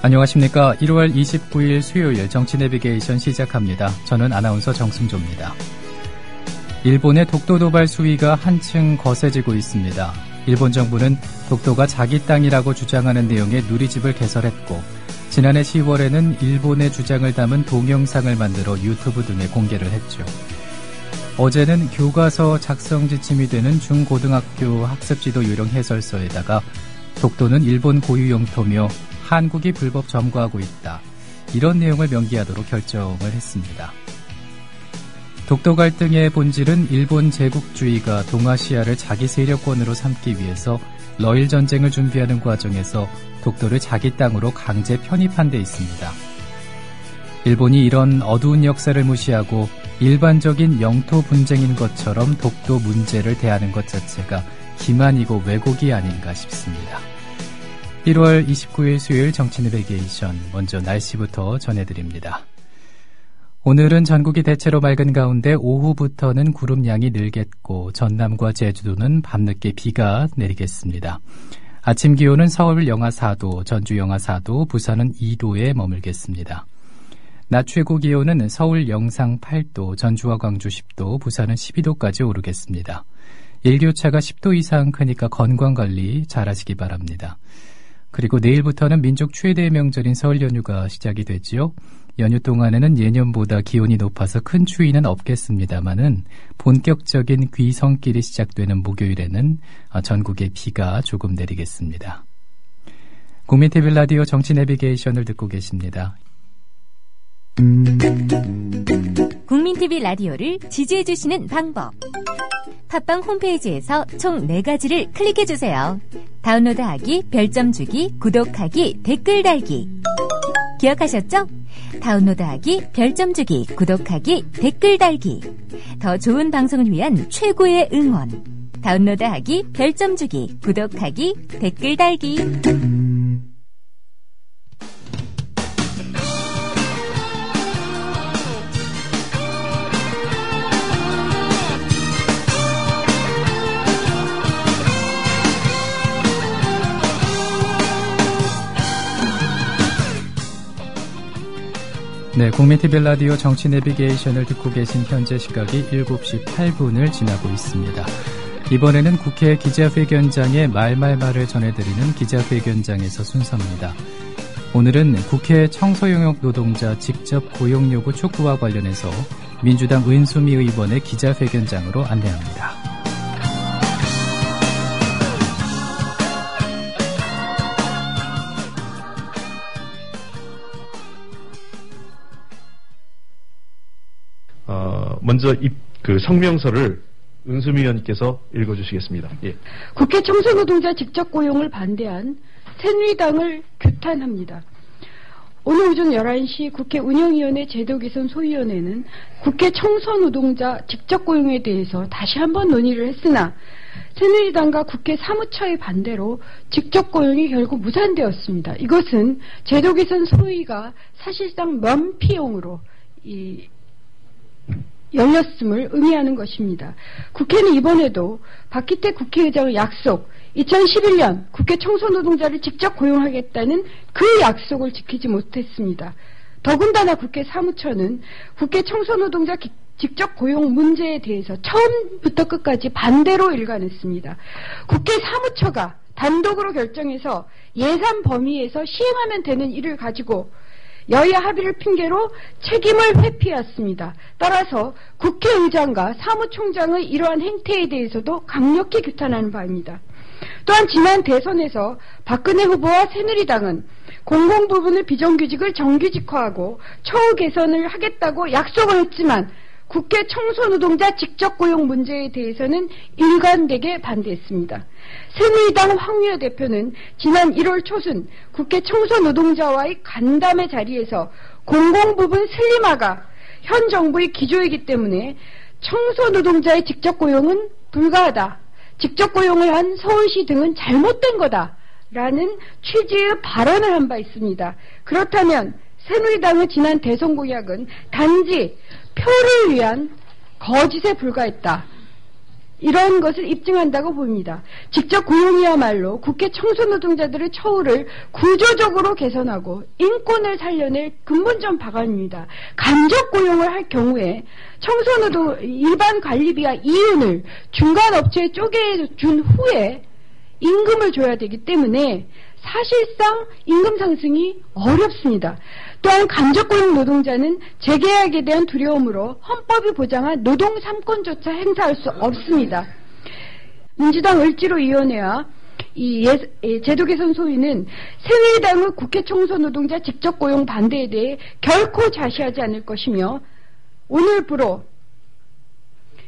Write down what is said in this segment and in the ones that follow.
안녕하십니까. 1월 29일 수요일 정치 내비게이션 시작합니다. 저는 아나운서 정승조입니다. 일본의 독도 도발 수위가 한층 거세지고 있습니다. 일본 정부는 독도가 자기 땅이라고 주장하는 내용의 누리집을 개설했고, 지난해 10월에는 일본의 주장을 담은 동영상을 만들어 유튜브 등에 공개를 했죠. 어제는 교과서 작성 지침이 되는 중고등학교 학습지도 요령 해설서에다가 독도는 일본 고유 영토며 한국이 불법 점거하고 있다, 이런 내용을 명기하도록 결정을 했습니다. 독도 갈등의 본질은 일본 제국주의가 동아시아를 자기 세력권으로 삼기 위해서 러일 전쟁을 준비하는 과정에서 독도를 자기 땅으로 강제 편입한 데 있습니다. 일본이 이런 어두운 역사를 무시하고 일반적인 영토 분쟁인 것처럼 독도 문제를 대하는 것 자체가 기만이고 왜곡이 아닌가 싶습니다. 1월 29일 수요일 정치 내비게이션, 먼저 날씨부터 전해드립니다. 오늘은 전국이 대체로 맑은 가운데 오후부터는 구름량이 늘겠고, 전남과 제주도는 밤늦게 비가 내리겠습니다. 아침 기온은 서울 영하 4도, 전주 영하 4도, 부산은 2도에 머물겠습니다. 낮 최고 기온은 서울 영상 8도, 전주와 광주 10도, 부산은 12도까지 오르겠습니다. 일교차가 10도 이상 크니까 건강관리 잘하시기 바랍니다. 그리고 내일부터는 민족 최대의 명절인 설 연휴가 시작이 되지요. 연휴 동안에는 예년보다 기온이 높아서 큰 추위는 없겠습니다마는 본격적인 귀성길이 시작되는 목요일에는 전국에 비가 조금 내리겠습니다. 국민TV 라디오 정치 내비게이션을 듣고 계십니다. 국민TV 라디오를 지지해주시는 방법. 팟빵 홈페이지에서 총 4가지를 클릭해주세요. 다운로드하기, 별점 주기, 구독하기, 댓글 달기. 기억하셨죠? 다운로드하기, 별점 주기, 구독하기, 댓글 달기. 더 좋은 방송을 위한 최고의 응원. 다운로드하기, 별점 주기, 구독하기, 댓글 달기. 네, 국민TV 라디오 정치 내비게이션을 듣고 계신 현재 시각이 7시 8분을 지나고 있습니다. 이번에는 국회 기자회견장의 말말말을 전해드리는 기자회견장에서 순서입니다. 오늘은 국회 청소용역 노동자 직접 고용 요구 촉구와 관련해서 민주당 은수미 의원의 기자회견장으로 안내합니다. 먼저 성명서를 은수미 의원님께서 읽어주시겠습니다. 예. 국회 청소노동자 직접 고용을 반대한 새누리당을 규탄합니다. 오늘 오전 11시 국회 운영위원회 제도개선 소위원회는 국회 청소노동자 직접 고용에 대해서 다시 한번 논의를 했으나 새누리당과 국회 사무처의 반대로 직접 고용이 결국 무산되었습니다. 이것은 제도개선 소위가 사실상 면피용으로 열렸음을 의미하는 것입니다. 국회는 이번에도 박희택 국회의장의 약속, 2011년 국회 청소노동자를 직접 고용하겠다는 그 약속을 지키지 못했습니다. 더군다나 국회 사무처는 국회 청소노동자 직접 고용 문제에 대해서 처음부터 끝까지 반대로 일관했습니다. 국회 사무처가 단독으로 결정해서 예산 범위에서 시행하면 되는 일을 가지고 여야 합의를 핑계로 책임을 회피했습니다. 따라서 국회의장과 사무총장의 이러한 행태에 대해서도 강력히 규탄하는 바입니다. 또한 지난 대선에서 박근혜 후보와 새누리당은 공공부문의 비정규직을 정규직화하고 처우 개선을 하겠다고 약속을 했지만 국회 청소노동자 직접 고용 문제에 대해서는 일관되게 반대했습니다. 새누리당 황우여 대표는 지난 1월 초순 국회 청소노동자와의 간담회 자리에서 공공부문 슬림화가 현 정부의 기조이기 때문에 청소노동자의 직접 고용은 불가하다, 직접 고용을 한 서울시 등은 잘못된 거다라는 취지의 발언을 한 바 있습니다. 그렇다면 새누리당의 지난 대선 공약은 단지 표를 위한 거짓에 불과했다, 이런 것을 입증한다고 봅니다. 직접 고용이야말로 국회 청소노동자들의 처우를 구조적으로 개선하고 인권을 살려낼 근본적 방안입니다. 간접 고용을 할 경우에 청소노동 일반 관리비와 이윤을 중간 업체에 쪼개준 후에 임금을 줘야 되기 때문에 사실상 임금 상승이 어렵습니다. 또한 간접고용 노동자는 재계약에 대한 두려움으로 헌법이 보장한 노동 3권조차 행사할 수 없습니다. 민주당 을지로위원회와 이 제도 개선 소위는 새누리당의 국회 청소노동자 직접고용 반대에 대해 결코 좌시하지 않을 것이며 오늘부로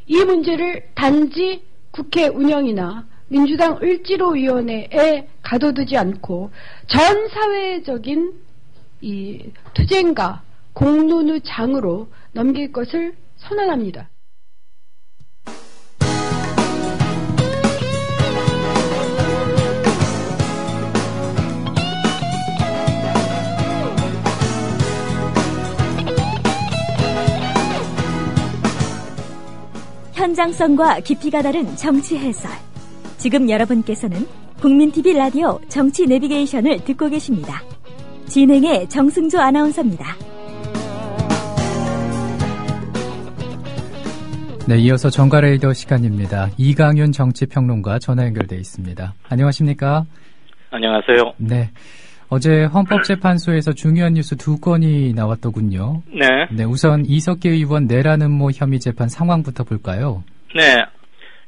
이 문제를 단지 국회 운영이나 민주당 을지로위원회에 가둬두지 않고 전 사회적인 이 투쟁과 공론의 장으로 넘길 것을 선언합니다. 현장성과 깊이가 다른 정치 해설. 지금 여러분께서는 국민TV 라디오 정치 내비게이션을 듣고 계십니다. 진행의 정승조 아나운서입니다. 네, 이어서 정가레이더 시간입니다. 이강윤 정치평론가 전화 연결돼 있습니다. 안녕하십니까? 안녕하세요. 네, 어제 헌법재판소에서 중요한 뉴스 2건이 나왔더군요. 네. 네, 우선 이석기 의원 내란 음모 혐의 재판 상황부터 볼까요? 네.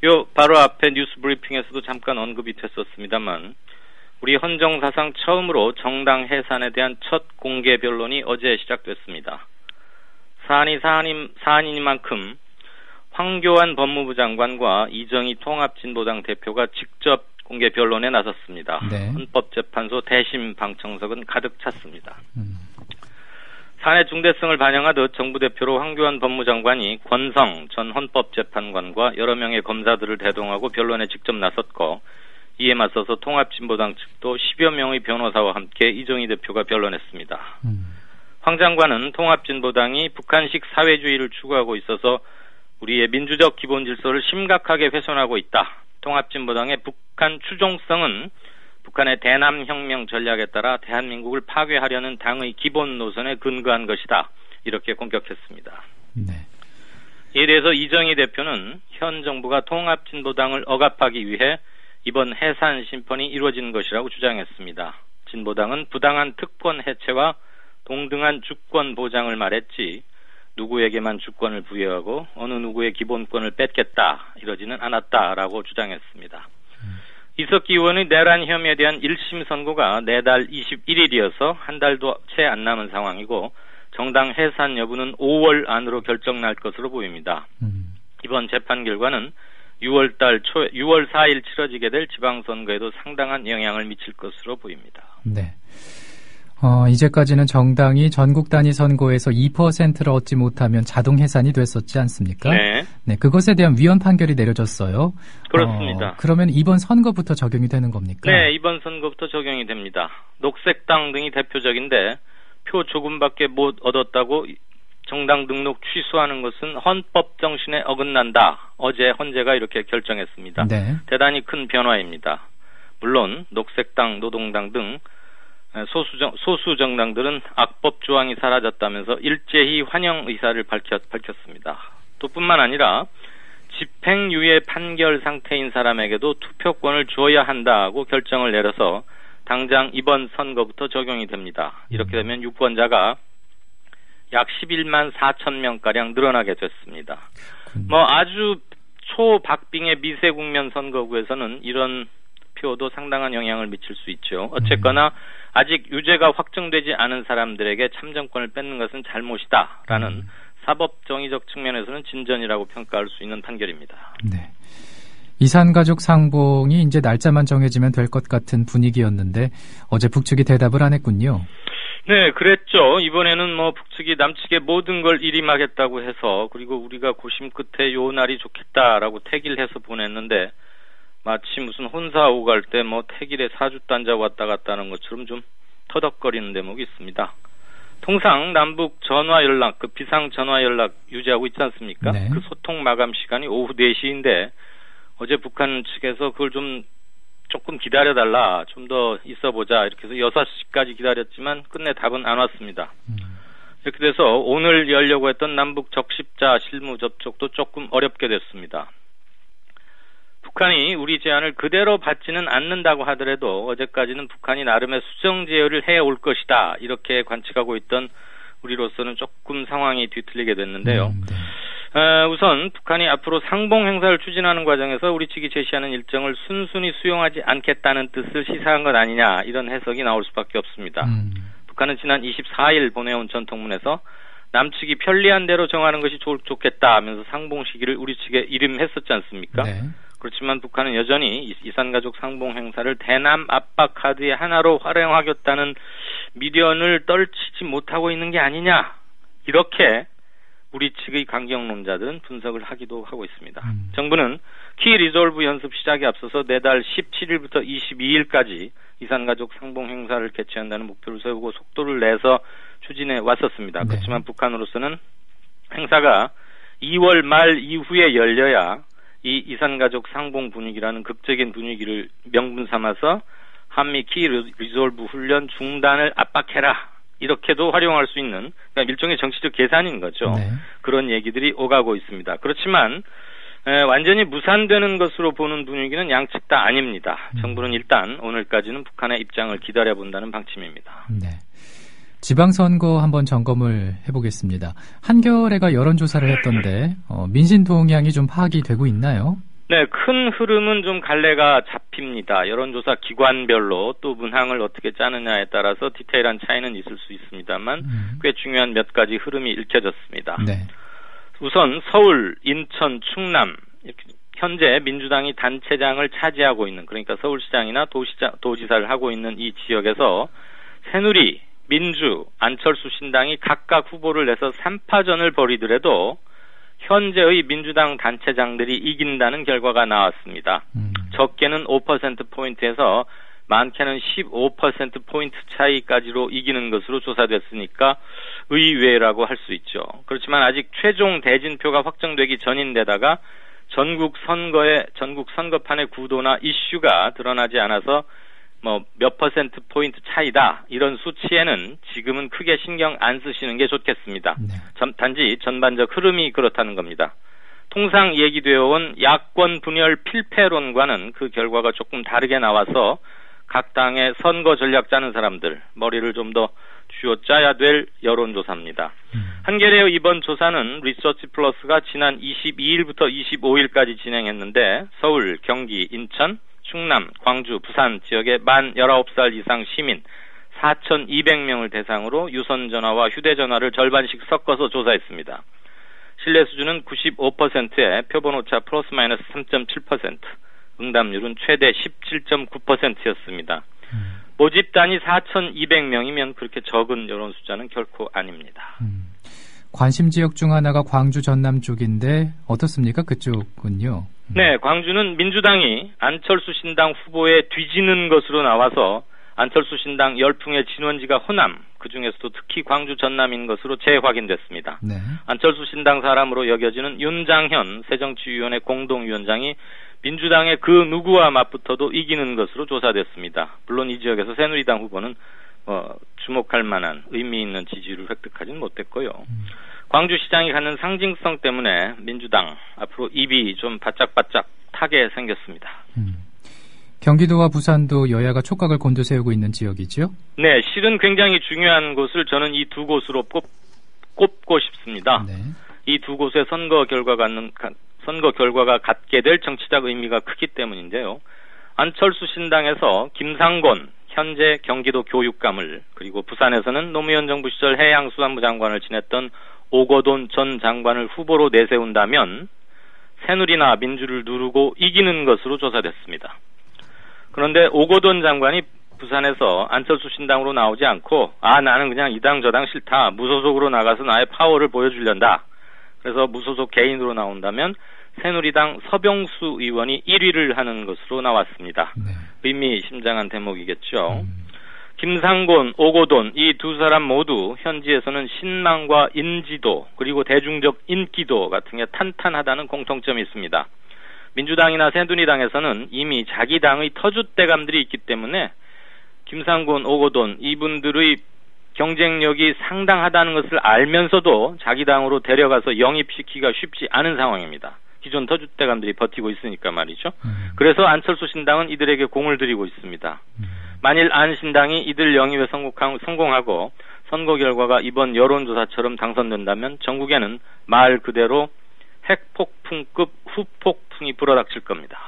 요 바로 앞에 뉴스 브리핑에서도 잠깐 언급이 됐었습니다만 우리 헌정사상 처음으로 정당 해산에 대한 첫 공개 변론이 어제 시작됐습니다. 사안이니만큼 황교안 법무부 장관과 이정희 통합진보당 대표가 직접 공개 변론에 나섰습니다. 네. 헌법재판소 대심 방청석은 가득 찼습니다. 사안의 중대성을 반영하듯 정부 대표로 황교안 법무장관이 권성 전 헌법재판관과 여러 명의 검사들을 대동하고 변론에 직접 나섰고 이에 맞서서 통합진보당 측도 10여 명의 변호사와 함께 이정희 대표가 변론했습니다. 황 장관은 통합진보당이 북한식 사회주의를 추구하고 있어서 우리의 민주적 기본 질서를 심각하게 훼손하고 있다. 통합진보당의 북한 추종성은 북한의 대남혁명 전략에 따라 대한민국을 파괴하려는 당의 기본 노선에 근거한 것이다. 이렇게 공격했습니다. 네. 이에 대해서 이정희 대표는 현 정부가 통합진보당을 억압하기 위해 이번 해산 심판이 이루어진 것이라고 주장했습니다. 진보당은 부당한 특권 해체와 동등한 주권 보장을 말했지 누구에게만 주권을 부여하고 어느 누구의 기본권을 뺏겠다 이러지는 않았다라고 주장했습니다. 이석기 의원의 내란 혐의에 대한 1심 선고가 내달 21일이어서 한 달도 채 안 남은 상황이고 정당 해산 여부는 5월 안으로 결정날 것으로 보입니다. 이번 재판 결과는 6월 4일 치러지게 될 지방선거에도 상당한 영향을 미칠 것으로 보입니다. 네. 이제까지는 정당이 전국 단위 선거에서 2%를 얻지 못하면 자동 해산이 됐었지 않습니까? 네. 네, 그것에 대한 위헌 판결이 내려졌어요. 그렇습니다. 그러면 이번 선거부터 적용이 되는 겁니까? 네, 이번 선거부터 적용이 됩니다. 녹색당 등이 대표적인데 표 조금밖에 못 얻었다고 정당 등록 취소하는 것은 헌법 정신에 어긋난다. 어제 헌재가 이렇게 결정했습니다. 네. 대단히 큰 변화입니다. 물론 녹색당, 노동당 등 소수 정당들은 악법 조항이 사라졌다면서 일제히 환영 의사를 밝혔습니다. 또 뿐만 아니라 집행유예 판결 상태인 사람에게도 투표권을 줘야 한다고 결정을 내려서 당장 이번 선거부터 적용이 됩니다. 이렇게 되면 유권자가 약 11만 4천 명가량 늘어나게 됐습니다. 아주 초박빙의 미세 국면 선거구에서는 이런 표도 상당한 영향을 미칠 수 있죠. 어쨌거나 아직 유죄가 확정되지 않은 사람들에게 참정권을 뺏는 것은 잘못이다라는 사법 정의적 측면에서는 진전이라고 평가할 수 있는 판결입니다. 네. 이산가족 상봉이 이제 날짜만 정해지면 될 것 같은 분위기였는데 어제 북측이 대답을 안 했군요. 네, 그랬죠. 이번에는 북측이 남측의 모든 걸 일임하겠다고 해서 그리고 우리가 고심 끝에 요 날이 좋겠다라고 택일 해서 보냈는데 마치 무슨 혼사 오갈 때 택일에 사주단자 왔다 갔다 하는 것처럼 좀 터덕거리는 대목이 있습니다. 통상 남북 전화 연락, 비상 전화 연락 유지하고 있지 않습니까? 네. 그 소통 마감 시간이 오후 4시인데 어제 북한 측에서 그걸 조금 기다려달라, 좀 더 있어보자 이렇게 해서 6시까지 기다렸지만 끝내 답은 안 왔습니다. 이렇게 돼서 오늘 열려고 했던 남북 적십자 실무 접촉도 조금 어렵게 됐습니다. 북한이 우리 제안을 그대로 받지는 않는다고 하더라도 어제까지는 북한이 나름의 수정 제어를 해올 것이다 이렇게 관측하고 있던 우리로서는 조금 상황이 뒤틀리게 됐는데요. 우선 북한이 앞으로 상봉 행사를 추진하는 과정에서 우리 측이 제시하는 일정을 순순히 수용하지 않겠다는 뜻을 시사한 것 아니냐 이런 해석이 나올 수밖에 없습니다. 북한은 지난 24일 보내온 전통문에서 남측이 편리한 대로 정하는 것이 좋겠다 하면서 상봉 시기를 우리 측에 이름했었지 않습니까? 네. 그렇지만 북한은 여전히 이산가족 상봉 행사를 대남 압박 카드의 하나로 활용하겠다는 미련을 떨치지 못하고 있는 게 아니냐 이렇게 우리 측의 강경론자들은 분석을 하기도 하고 있습니다. 정부는 키 리졸브 연습 시작에 앞서서 내달 17일부터 22일까지 이산가족 상봉 행사를 개최한다는 목표를 세우고 속도를 내서 추진해 왔었습니다. 네. 그렇지만 북한으로서는 행사가 2월 말 이후에 열려야 이 이산가족 상봉 분위기라는 극적인 분위기를 명분 삼아서 한미 키 리졸브 훈련 중단을 압박해라. 이렇게도 활용할 수 있는 그러니까 일종의 정치적 계산인 거죠. 네. 그런 얘기들이 오가고 있습니다. 그렇지만 완전히 무산되는 것으로 보는 분위기는 양측 다 아닙니다. 정부는 일단 오늘까지는 북한의 입장을 기다려본다는 방침입니다. 네. 지방선거 한번 점검을 해보겠습니다. 한겨레가 여론조사를 했던데 민심 동향이 좀 파악이 되고 있나요? 네, 큰 흐름은 좀 갈래가 잡힙니다. 여론조사 기관별로 또 문항을 어떻게 짜느냐에 따라서 디테일한 차이는 있을 수 있습니다만 꽤 중요한 몇 가지 흐름이 읽혀졌습니다. 네. 우선 서울, 인천, 충남 이렇게 현재 민주당이 단체장을 차지하고 있는 그러니까 서울시장이나 도지사를 하고 있는 이 지역에서 새누리, 민주, 안철수 신당이 각각 후보를 내서 3파전을 벌이더라도 현재의 민주당 단체장들이 이긴다는 결과가 나왔습니다. 적게는 5%포인트에서 많게는 15%포인트 차이까지로 이기는 것으로 조사됐으니까 의외라고 할 수 있죠. 그렇지만 아직 최종 대진표가 확정되기 전인데다가 전국 선거판의 구도나 이슈가 드러나지 않아서 몇 %포인트 차이다 이런 수치에는 지금은 크게 신경 안 쓰시는 게 좋겠습니다. 네. 단지 전반적 흐름이 그렇다는 겁니다. 통상 얘기되어 온 야권 분열 필패론과는 그 결과가 조금 다르게 나와서 각 당의 선거 전략 짜는 사람들 머리를 좀 더 쥐어짜야 될 여론조사입니다. 한겨레의 이번 조사는 리서치 플러스가 지난 22일부터 25일까지 진행했는데 서울, 경기, 인천, 충남, 광주, 부산 지역의 만 19살 이상 시민 4,200명을 대상으로 유선전화와 휴대전화를 절반씩 섞어서 조사했습니다. 신뢰 수준은 95%에 표본오차 플러스 마이너스 3.7%, 응답률은 최대 17.9%였습니다. 모집단이 4,200명이면 그렇게 적은 여론 숫자는 결코 아닙니다. 관심 지역 중 하나가 광주 전남 쪽인데 어떻습니까? 그쪽은요? 네, 광주는 민주당이 안철수 신당 후보에 뒤지는 것으로 나와서 안철수 신당 열풍의 진원지가 호남, 그중에서도 특히 광주 전남인 것으로 재확인됐습니다. 네. 안철수 신당 사람으로 여겨지는 윤장현 새정치위원회 공동위원장이 민주당의 그 누구와 맞붙어도 이기는 것으로 조사됐습니다. 물론 이 지역에서 새누리당 후보는 주목할 만한 의미 있는 지지를 획득하지는 못했고요. 광주시장이 갖는 상징성 때문에 민주당 앞으로 입이 좀 바짝바짝 타게 생겼습니다. 경기도와 부산도 여야가 촉각을 곤두세우고 있는 지역이죠? 네, 실은 굉장히 중요한 곳을 저는 이 두 곳으로 꼽고 싶습니다. 네. 이 두 곳의 선거 결과가 갖게 될 정치적 의미가 크기 때문인데요. 안철수 신당에서 김상곤 현재 경기도 교육감을 그리고 부산에서는 노무현 정부 시절 해양수산부 장관을 지냈던 오거돈 전 장관을 후보로 내세운다면 새누리나 민주를 누르고 이기는 것으로 조사됐습니다. 그런데 오거돈 장관이 부산에서 안철수 신당으로 나오지 않고 나는 그냥 이 당 저 당 싫다. 무소속으로 나가서 나의 파워를 보여주련다. 그래서 무소속 개인으로 나온다면 새누리당 서병수 의원이 1위를 하는 것으로 나왔습니다. 네. 의미심장한 대목이겠죠. 김상곤, 오거돈 이 두 사람 모두 현지에서는 신망과 인지도 그리고 대중적 인기도 같은 게 탄탄하다는 공통점이 있습니다. 민주당이나 새누리당에서는 이미 자기 당의 터줏대감들이 있기 때문에 김상곤, 오거돈 이분들의 경쟁력이 상당하다는 것을 알면서도 자기 당으로 데려가서 영입시키기가 쉽지 않은 상황입니다. 기존 터줏대감들이 버티고 있으니까 말이죠. 그래서 안철수 신당은 이들에게 공을 들이고 있습니다. 만일 안 신당이 이들 영입에 성공하고 선거 결과가 이번 여론조사처럼 당선된다면 전국에는 말 그대로 핵폭풍급 후폭풍이 불어닥칠 겁니다.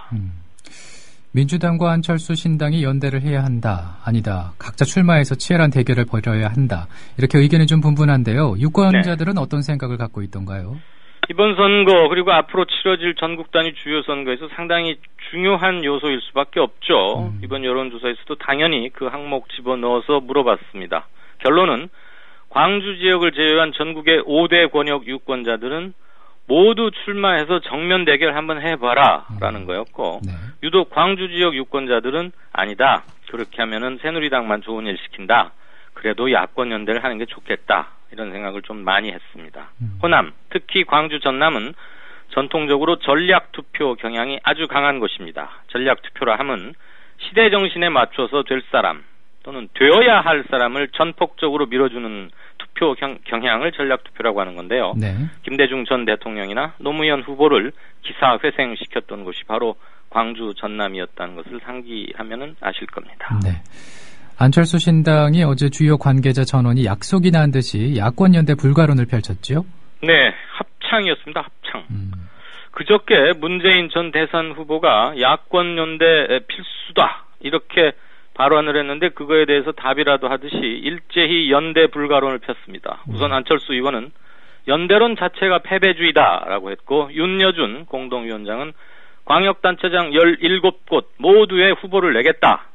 민주당과 안철수 신당이 연대를 해야 한다, 아니다, 각자 출마해서 치열한 대결을 벌여야 한다, 이렇게 의견이 좀 분분한데요. 유권자들은 어떤 생각을 갖고 있던가요? 이번 선거 그리고 앞으로 치러질 전국 단위 주요 선거에서 상당히 중요한 요소일 수밖에 없죠. 이번 여론조사에서도 당연히 그 항목 집어넣어서 물어봤습니다. 결론은 광주 지역을 제외한 전국의 5대 권역 유권자들은 모두 출마해서 정면 대결 한번 해봐라 라는 거였고, 네. 유독 광주 지역 유권자들은 아니다, 그렇게 하면은 새누리당만 좋은 일 시킨다, 그래도 야권 연대를 하는 게 좋겠다, 이런 생각을 좀 많이 했습니다. 호남, 특히 광주 전남은 전통적으로 전략투표 경향이 아주 강한 곳입니다. 전략투표라 함은 시대 정신에 맞춰서 될 사람 또는 되어야 할 사람을 전폭적으로 밀어주는 투표 경향을 전략투표라고 하는 건데요. 네. 김대중 전 대통령이나 노무현 후보를 기사 회생시켰던 곳이 바로 광주 전남이었다는 것을 상기하면 아실 겁니다. 네. 안철수 신당이 어제 주요 관계자 전원이 약속이나 한 듯이 야권연대 불가론을 펼쳤죠? 네, 합창이었습니다. 합창. 그저께 문재인 전 대선 후보가 야권연대 필수다, 이렇게 발언을 했는데 그거에 대해서 답이라도 하듯이 일제히 연대 불가론을 폈습니다. 우선 안철수 의원은 연대론 자체가 패배주의다라고 했고, 윤여준 공동위원장은 광역단체장 17곳 모두의 후보를 내겠다.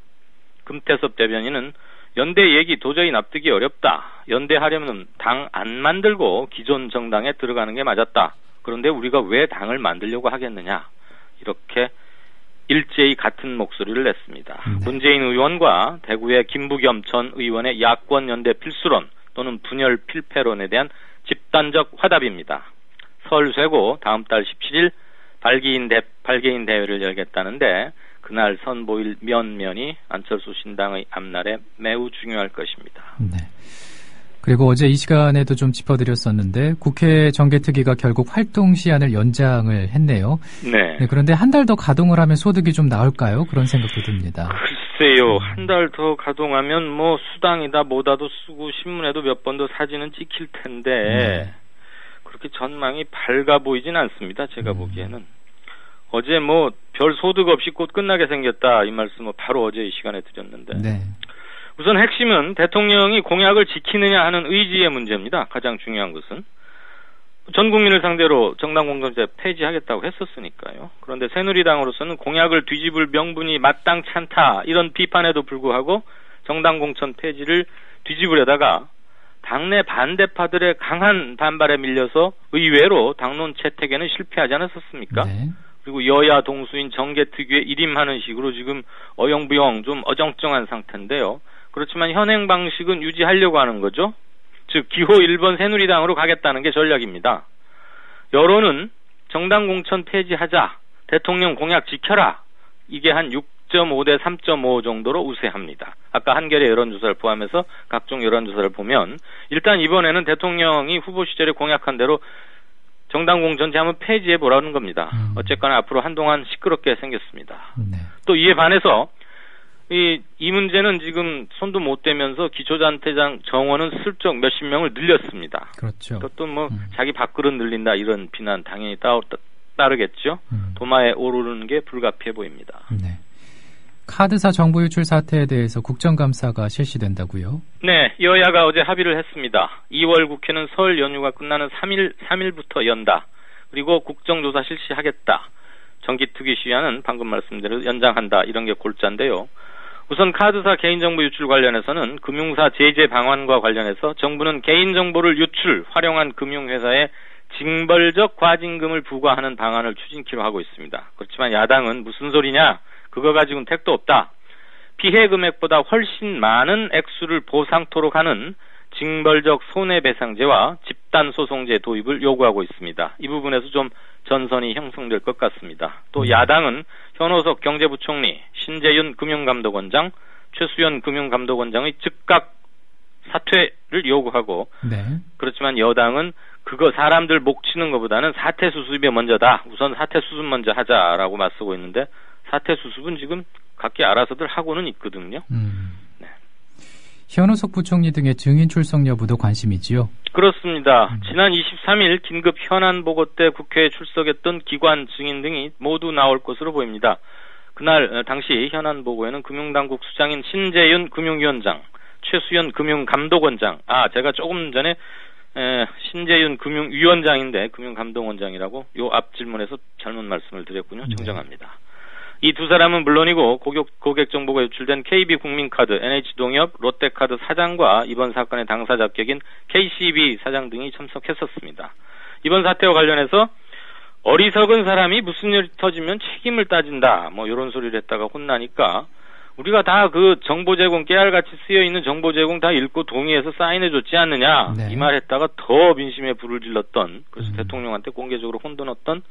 금태섭 대변인은 연대 얘기 도저히 납득이 어렵다. 연대하려면 당 안 만들고 기존 정당에 들어가는 게 맞았다. 그런데 우리가 왜 당을 만들려고 하겠느냐. 이렇게 일제히 같은 목소리를 냈습니다. 네. 문재인 의원과 대구의 김부겸 전 의원의 야권 연대 필수론 또는 분열 필패론에 대한 집단적 화답입니다. 설 쇠고 다음 달 17일 발기인 대회를 열겠다는데 그날 선보일 면면이 안철수 신당의 앞날에 매우 중요할 것입니다. 네. 그리고 어제 이 시간에도 좀 짚어드렸었는데 국회 정개특위가 결국 활동 시한을 연장을 했네요. 네. 네, 그런데 한 달 더 가동을 하면 소득이 좀 나올까요? 그런 생각도 듭니다. 글쎄요. 한 달 더 가동하면 뭐 수당이다 뭐다도 쓰고 신문에도 몇 번 더 사진은 찍힐 텐데 그렇게 전망이 밝아 보이진 않습니다. 제가 보기에는. 어제 뭐 별 소득 없이 곧 끝나게 생겼다, 이 말씀을 바로 어제 이 시간에 드렸는데. 네. 우선 핵심은 대통령이 공약을 지키느냐 하는 의지의 문제입니다. 가장 중요한 것은. 전 국민을 상대로 정당 공천제 폐지하겠다고 했었으니까요. 그런데 새누리당으로서는 공약을 뒤집을 명분이 마땅치 않다, 이런 비판에도 불구하고 정당 공천 폐지를 뒤집으려다가 당내 반대파들의 강한 반발에 밀려서 의외로 당론 채택에는 실패하지 않았었습니까? 네. 그리고 여야 동수인 정개특위에 일임하는 식으로 지금 어영부영 좀 어정쩡한 상태인데요. 그렇지만 현행 방식은 유지하려고 하는 거죠. 즉 기호 1번 새누리당으로 가겠다는 게 전략입니다. 여론은 정당 공천 폐지하자, 대통령 공약 지켜라, 이게 한 6.5 대 3.5 정도로 우세합니다. 아까 한겨레 여론조사를 포함해서 각종 여론조사를 보면 일단 이번에는 대통령이 후보 시절에 공약한 대로 정당 공천제 한번 폐지해보라는 겁니다. 어쨌거나 앞으로 한동안 시끄럽게 생겼습니다. 네. 또 이에 반해서 이 문제는 지금 손도 못 대면서 기초단체장 정원은 슬쩍 몇십 명을 늘렸습니다. 그렇죠. 또 뭐 자기 밥그릇 늘린다, 이런 비난 당연히 따르겠죠. 도마에 오르는 게 불가피해 보입니다. 네. 카드사 정보 유출 사태에 대해서 국정감사가 실시된다고요? 네, 여야가 어제 합의를 했습니다. 2월 국회는 설 연휴가 끝나는 3일부터 연다. 그리고 국정조사 실시하겠다. 정기특위 시한은 방금 말씀대로 연장한다. 이런 게 골자인데요. 우선 카드사 개인정보 유출 관련해서는 금융사 제재 방안과 관련해서 정부는 개인정보를 활용한 금융회사에 징벌적 과징금을 부과하는 방안을 추진키로 하고 있습니다. 그렇지만 야당은 무슨 소리냐? 그거 가지고는 택도 없다. 피해 금액보다 훨씬 많은 액수를 보상토록 하는 징벌적 손해배상제와 집단소송제 도입을 요구하고 있습니다. 이 부분에서 좀 전선이 형성될 것 같습니다. 또 야당은 현호석 경제부총리, 신재윤 금융감독원장, 최수연 금융감독원장의 즉각 사퇴를 요구하고 네. 그렇지만 여당은 그거 사람들 목 치는 것보다는 사태 수습이 먼저다. 우선 사태 수습 먼저 하자라고 맞서고 있는데 사태 수습은 지금 각기 알아서들 하고는 있거든요. 네. 현우석 부총리 등의 증인 출석 여부도 관심이지요? 그렇습니다. 지난 23일 긴급 현안보고 때 국회에 출석했던 기관 증인 등이 모두 나올 것으로 보입니다. 그날 당시 현안보고에는 금융당국 수장인 신재윤 금융위원장, 최수연 금융감독원장, 제가 조금 전에 신재윤 금융위원장인데 금융감독원장이라고 요 앞 질문에서 잘못 말씀을 드렸군요. 정정합니다. 이 두 사람은 물론이고 고객정보가 유출된 KB국민카드, NH동협, 롯데카드 사장과 이번 사건의 당사자 격인 KCB 사장 등이 참석했었습니다. 이번 사태와 관련해서 어리석은 사람이 무슨 일이 터지면 책임을 따진다 이런 소리를 했다가 혼나니까 우리가 다 그 정보 제공 깨알같이 쓰여있는 정보 제공 다 읽고 동의해서 사인해줬지 않느냐 네. 이 말 했다가 더 민심에 불을 질렀던 그래서 대통령한테 공개적으로 혼돈했던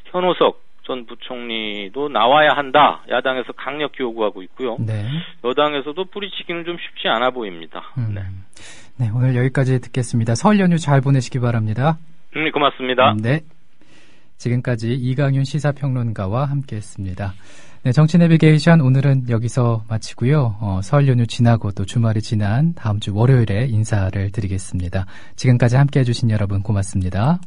현호석 전 부총리도 나와야 한다. 야당에서 강력히 요구하고 있고요. 네. 여당에서도 뿌리치기는 좀 쉽지 않아 보입니다. 네, 오늘 여기까지 듣겠습니다. 설 연휴 잘 보내시기 바랍니다. 고맙습니다. 네. 지금까지 이강윤 시사평론가와 함께했습니다. 네, 정치 내비게이션 오늘은 여기서 마치고요. 설 연휴 지나고 또 주말이 지난 다음 주 월요일에 인사를 드리겠습니다. 지금까지 함께해 주신 여러분 고맙습니다.